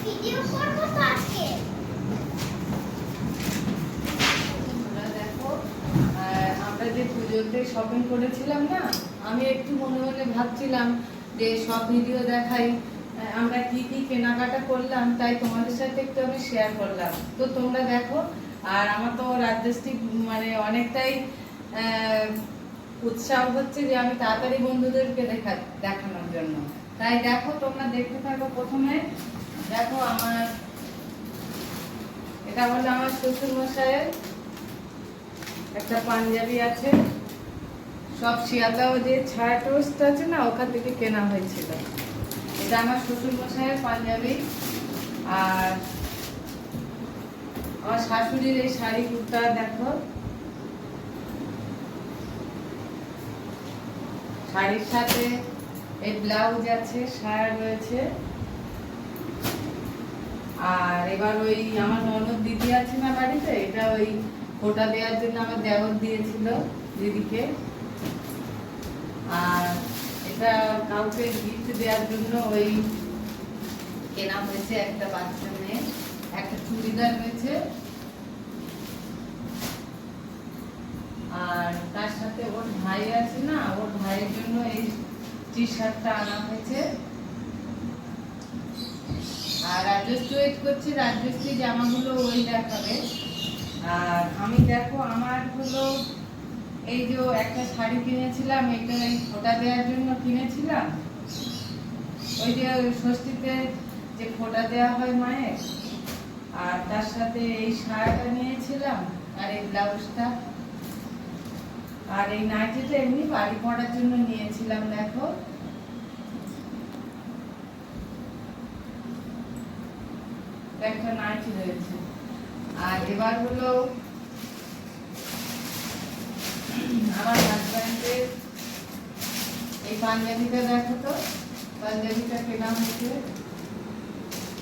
Video করব তো আজকে। দেখো আমরা যে পুজোতে শপিং করেছিলাম না, আমি একটু মনে মনে ভাবছিলাম যে সব ভিডিও দেখাই আমরা কি কি কেনাকাটা করলাম, তাই তোমাদের সাথে একটু আমি শেয়ার করলাম। তো তোমরা দেখো। আর আমার তো রাজশ্রী মানে অনেকটাই উৎসাহ হচ্ছে যে আমি তাড়াতাড়ি বন্ধুদেরকে দেখানোর জন্য। তাই দেখো, তোমরা দেখতে থাকো। প্রথমে দেখো, আমার এটা হলো আমার শ্বশুর মশাইয়ের একটা পাঞ্জাবি আছে, সব শিয়ালদাও যে ছায়া টোস্ট আছে না, ওখান থেকে কেনা হয়েছিল। এটা আমার শ্বশুর মশাইয়ের পাঞ্জাবি। আর আমার শাশুড়ির এই শাড়ি কুর্তা দেখো, শাড়ির সাথে এই ব্লাউজ আছে, সায়া রয়েছে। আর এবার ওই আমার ননদ দিদি আছে না বাড়িতে, এটা ওই ফোঁটা দেওয়ার জন্য আমার দেওর দিয়েছিল দিদিকে। আর এটা কাউকে গিফট দেওয়ার জন্য ওই কেনা হয়েছে একটা বাচ্চা মেয়ে, একটা চুড়িদার হয়েছে। আর তার সাথে ওর ভাই আছে না, ওর ভাইয়ের জন্য এই টি শার্টটা আনা হয়েছে। আর রাজশ্রী ওয়েট করছি, রাজশ্রী জামাগুলো ওই দেখাবে। আর আমি দেখো, আমার হলো এই যে একটা শাড়ি কিনেছিলাম, এটা এই ফোঁটা দেওয়ার জন্য কিনেছিলাম। ওই যে ষষ্ঠীতে যে ফোঁটা দেওয়া হয় মায়ের। আর তার সাথে এই শাড়িটা নিয়েছিলাম, আর এই ব্লাউজটা, আর এই নাইটিটা এমনি বাড়ি পরার জন্য নিয়েছিলাম। দেখো, একটা নাইটি রয়েছে। আর এবার হলো আমার হাজব্যান্ডের এই পাঞ্জাবিটা দেখো তো, পাঞ্জাবিটা কেনা হয়েছে।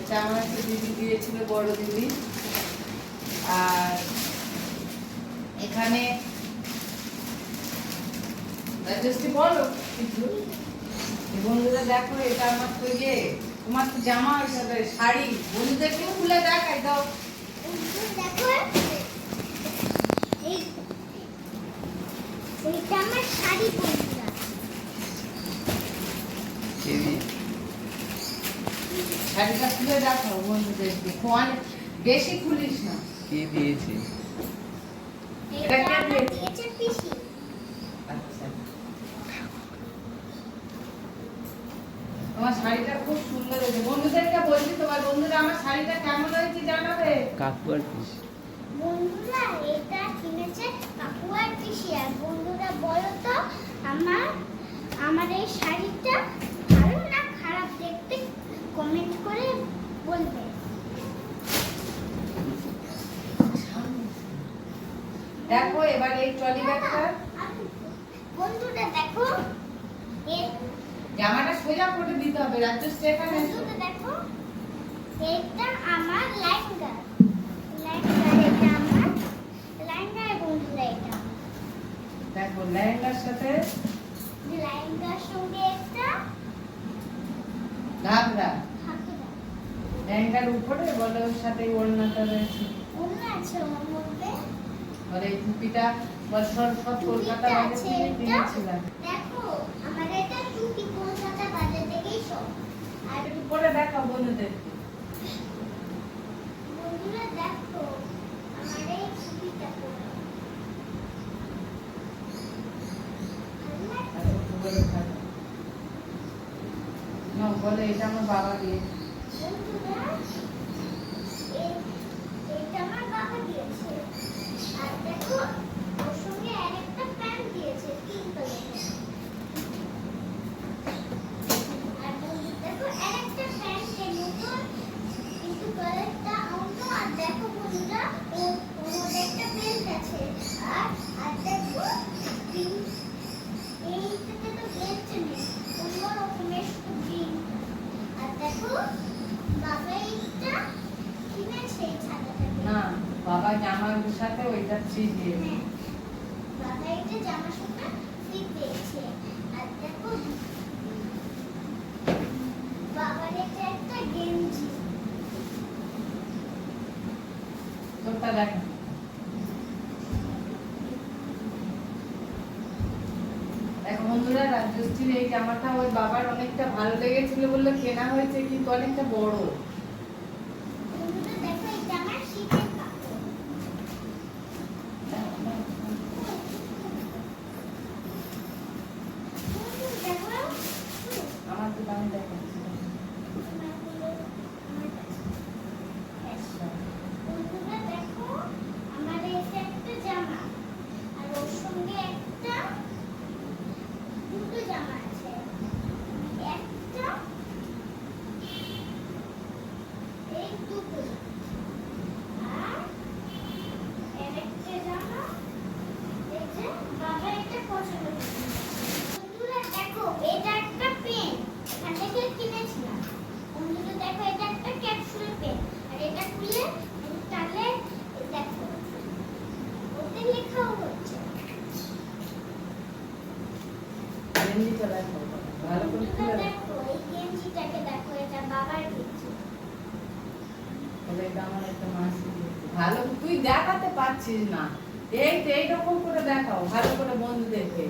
এটা আমার একটা দিদি দিয়েছিল, বড় দিদি। আর এখানে রাজশ্রী বলো কিছু। বন্ধুরা দেখো, এটা আমার তো ইয়ে, তোমার তো জামা হিসাবে শাড়ি, বন্ধুদেরকেও খুলে দেখাই দাও। দেখো এইটা আমার শাড়ি বন্ধুরা। শাড়িটা খুলে দেখাও বন্ধুদেরকে, বেশি খুলিস না। কি দিয়েছি? এটা আমার দিয়েছে পিসি। আচ্ছা, তোমার শাড়িটা খুব সুন্দর হয়েছে। বন্ধুদেরকে বলছি, তোমার বন্ধুরা আমার শাড়িটা কেমন হয়েছে জানাবে। কাকু আর পিসি। বন্ধুরা এটা কিনেছে কাকু আর পিসি। আর বন্ধুরা বলো তো, আমার এই শাড়িটা ভালো না খারাপ দেখতে কমেন্ট করে বলবে। দেখো এবার এই ট্রলি ব্যাগটা, বন্ধুরা দেখো, জামাটা সোজা করে দিতে হবে। রাজশ্রী এখানে এসো। বন্ধুরা দেখো, এটা আমার লেহেঙ্গা। এটা আমার লেহেঙ্গা। বন্ধুরা এটা দেখো, লেহেঙ্গার সাথে লেহেঙ্গার সঙ্গে একটা ঘাগরা, হাকুদা লেহেঙ্গার উপরে বলে ওর সাথে ওড়নাটা রয়েছে। অন্য আছে ওর মধ্যে। বলে এই টুপিটা বছর সব কলকাতা বাজার থেকে কিনেছিলাম। দেখো আমার এটা টুপি কলকাতা বাজার থেকেই সব। আর একটু পরে দেখাও বন্ধুদেরকে। বন্ধুরা দেখো, আমার এই টুপিটা পরে বলে এটা আমার বাবা দিয়ে। বন্ধুরা এটা আমার বাবা দিয়েছে। আর দেখো ওর সঙ্গে আরেকটা প্যান্ট দিয়েছে, পিঙ্ক কালারের। আর বন্ধু দেখো আরেকটা প্যান্টের মতন, কিন্তু কালারটা অন্য। আর দেখো বন্ধুরা, ওর মধ্যে একটা বেল্ট আছে। আর দেখো পিঙ্ক, এইটাতে তো বেল্ট নেই, অন্য রকমের শুধু পিঙ্ক। আর দেখো বাবা এইটা কিনেছে এই ছাতাটা। না, বাবা জামার সাথে ওইটা থ্রি দিয়েছে। বাবা এটা জামার সাথে ফিট দিয়েছে। আর দেখো বাবার এটা একটা গেঞ্জি। ঠোঁটটা দেখা। দেখো বন্ধুরা, রাজশ্রীর এই জামাটা ওর বাবার অনেকটা ভালো লেগেছিল বলে কেনা হয়েছে, কিন্তু অনেকটা বড়। বন্ধুরা দেখো এটা আমার শীতের কাপড়। বন্ধুরা দেখো আমার তো দামি দেখাচ্ছি। বন্ধুরা দেখো আমার এসে একটা জামা আর ওর সঙ্গে একটা দুটো জামা আছে, একটা এই দুটো আর একটা জামা এই যে বাবা একটা পছন্দ করেছে। বন্ধুরা দেখো এটা একটা পেন, এখান থেকে কিনেছিলাম। বন্ধুরা দেখো এটা একটা ক্যাপসুল পেন, আর এটা খুলে তাহলে দেখো ওতে লেখাও হচ্ছে। গেঞ্জিটা দেখো, ভালো করে বন্ধুরা খুলে দেখো। দেখো এই গেঞ্জিটাকে দেখো, এটা বাবার গেঞ্জি। তাহলে এটা আমার একটা মাসি দিয়েছে। ভালো তুই দেখাতে পারছিস না, এই তো এইরকম করে দেখাও ভালো করে বন্ধুদেরকে।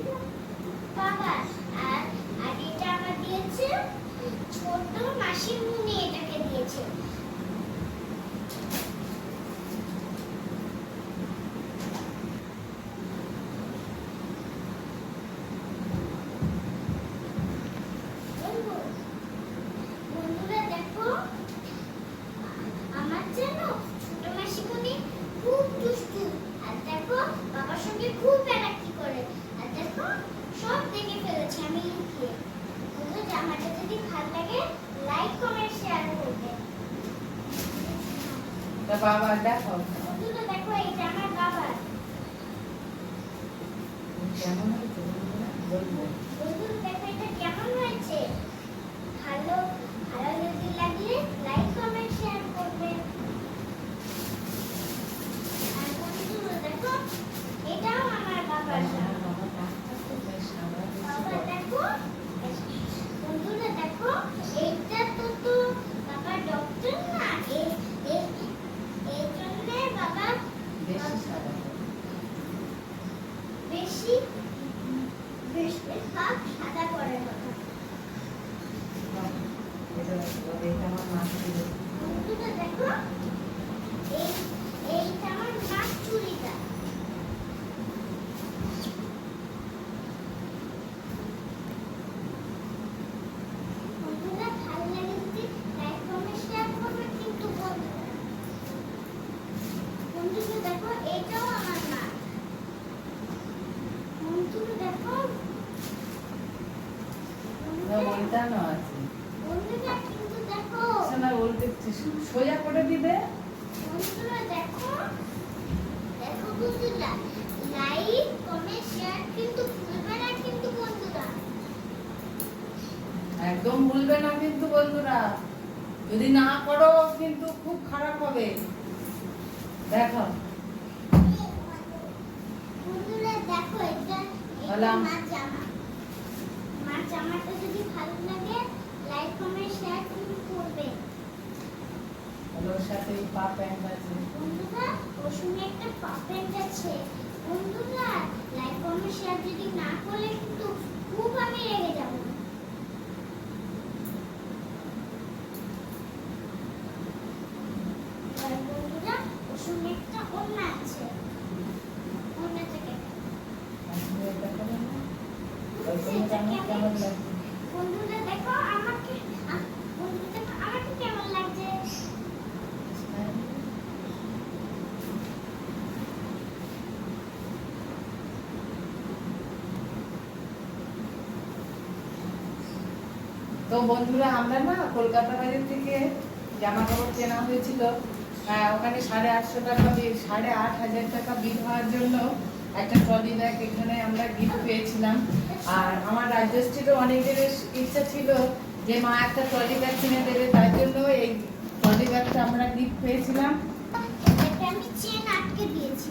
বাবা আর আর এটা আমার দিয়েছে ছোট মাসিমুনি, এটাকে দিয়েছে। বন্ধুরা দেখো আমার যেন ছোট মাসিমুনি খুব দুষ্টু, আর দেখো বাবার সঙ্গে খুব প্যারাকি করে, আর দেখো সব দেখে ফেলেছি আমি লুকিয়ে। বন্ধুরা জামাটা যদি ভালো লাগে লাইক কমেন্ট শেয়ার করবে। তা বাবা দেখাও বন্ধুরা দেখো এটা আমার বাবার। কেমন হয়েছে বন্ধুরা বলবো। বন্ধুরা দেখো এটা কেমন হয়েছে, ভালো ভালো যদি লাগলে লাইক কমেন্ট শেয়ার করবে। আর বন্ধুরা দেখো এটাও আমার বাবার জামা। বাবা দেখো, বন্ধুরা দেখো এইটা তো বাবা ডক্টর না, এই জন্য বাবা বেশি বেশিরভাগ সাদা পরে কথা। বন্ধুরা দেখো এই এইটা আমার নাক চুড়িটা। বন্ধুরা ভালো লাগে যদি লাইক কমেন্ট শেয়ার করবে কিন্তু বন্ধুরা। বন্ধুরা দেখো এটাও আমার নাক। বন্ধুরা দেখো বন্ধুরা কিন্তু দেখো সোজা করে দিবে। বন্ধুরা দেখো দেখো বন্ধুরা লাইক কমেন্ট শেয়ার কিন্তু ভুলবে না কিন্তু বন্ধুরা। একদম ভুলবে না কিন্তু বন্ধুরা, যদি না করো কিন্তু খুব খারাপ হবে। দেখো বন্ধুরা দেখো এটা হলাম। মার জামা। মার জামাটা যদি ভালো লাগে লাইক কমেন্ট শেয়ার কিন্তু করবে। ওর সাথে পা প্যান্ট আছে। বন্ধুরা ওর সঙ্গে একটা পা প্যান্ট আছে। বন্ধুরা লাইক কমেন্ট শেয়ার যদি না করলে কিন্তু খুব আমি রেগে যাব। আর বন্ধুরা ওর সঙ্গে একটা ওড়না আছে, ওড়না থেকে কেমন লাগছে? বন্ধুরা দেখো আমাকে বন্ধুরা দেখো আমাকে কেমন লাগছে। তো বন্ধুরা আমরা না কলকাতা বাজার থেকে জামা কাপড় কেনা হয়েছিল, ওখানে 850 টাকা 8,500 টাকা বিল হওয়ার জন্য একটা ট্রলি ব্যাগ এখানে আমরা গিফট পেয়েছিলাম। আর আমার রাজশ্রীরও অনেকের ইচ্ছা ছিল যে মা একটা ট্রলি ব্যাগ কিনে দেবে, তার জন্য এই ট্রলি ব্যাগটা আমরা গিফট পেয়েছিলাম। এটাকে আমি চেন আটকে দিয়েছি,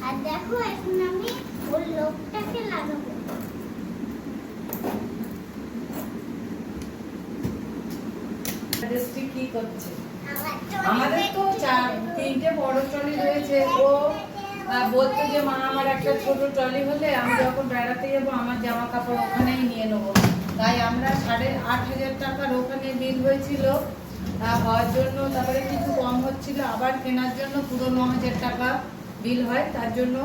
আর দেখো এখন আমি ওর লোকটাকে লাগাবো। রাজশ্রী কি করছে? আমার আমাদের তো 3টে বড় ট্রলি রয়েছে। ও বলতো যে মা আমার একটা ছোট ট্রলি হলে আমি যখন বেড়াতে যাবো আমার জামা কাপড় ওখানেই নিয়ে নেবো। তাই আমরা 8,500 টাকার ওখানে বিল হয়েছিল হওয়ার জন্য, তারপরে কিছু কম হচ্ছিল, আবার কেনার জন্য পুরো 9,000 টাকা বিল হয়। তার জন্য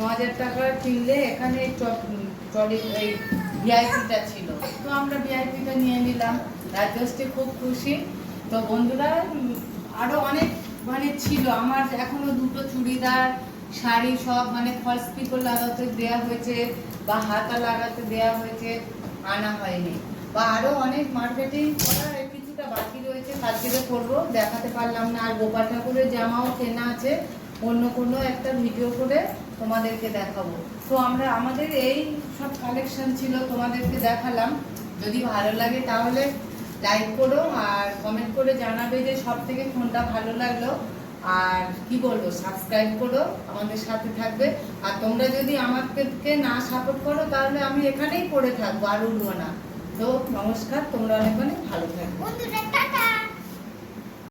9,000 টাকা কিনলে এখানে ট্রলি এই ভিআইপিটা ছিল, তো আমরা ভিআইপিটা নিয়ে নিলাম। রাজশ্রী খুব খুশি। তো বন্ধুরা আরো অনেক মানে ছিল আমার, এখনো দুটো চুড়িদার শাড়ি সব মানে ফলস পিকো লাগাতে দেওয়া হয়েছে বা হাতা লাগাতে দেওয়া হয়েছে, আনা হয়নি। বা আরো অনেক মার্কেটিং করার কিছুটা বাকি রয়েছে, কালকে করবো, দেখাতে পারলাম না। আর গোপাল ঠাকুরের জামাও কেনা আছে, অন্য কোনো একটা ভিডিও করে তোমাদেরকে দেখাবো। তো আমরা আমাদের এই সব কালেকশন ছিল, তোমাদেরকে দেখালাম। যদি ভালো লাগে তাহলে লাইক করো আর কমেন্ট করে জানাবে যে সব থেকে কোনটা ভালো লাগলো। আর কি বলবো, সাবস্ক্রাইব করো, আমাদের সাথে থাকবে। আর তোমরা যদি আমাকে না সাপোর্ট করো তাহলে আমি এখানেই পড়ে থাকবো আর উঠবো না। তো নমস্কার, তোমরা অনেক অনেক ভালো থাকবে। বন্ধুরা টাটা।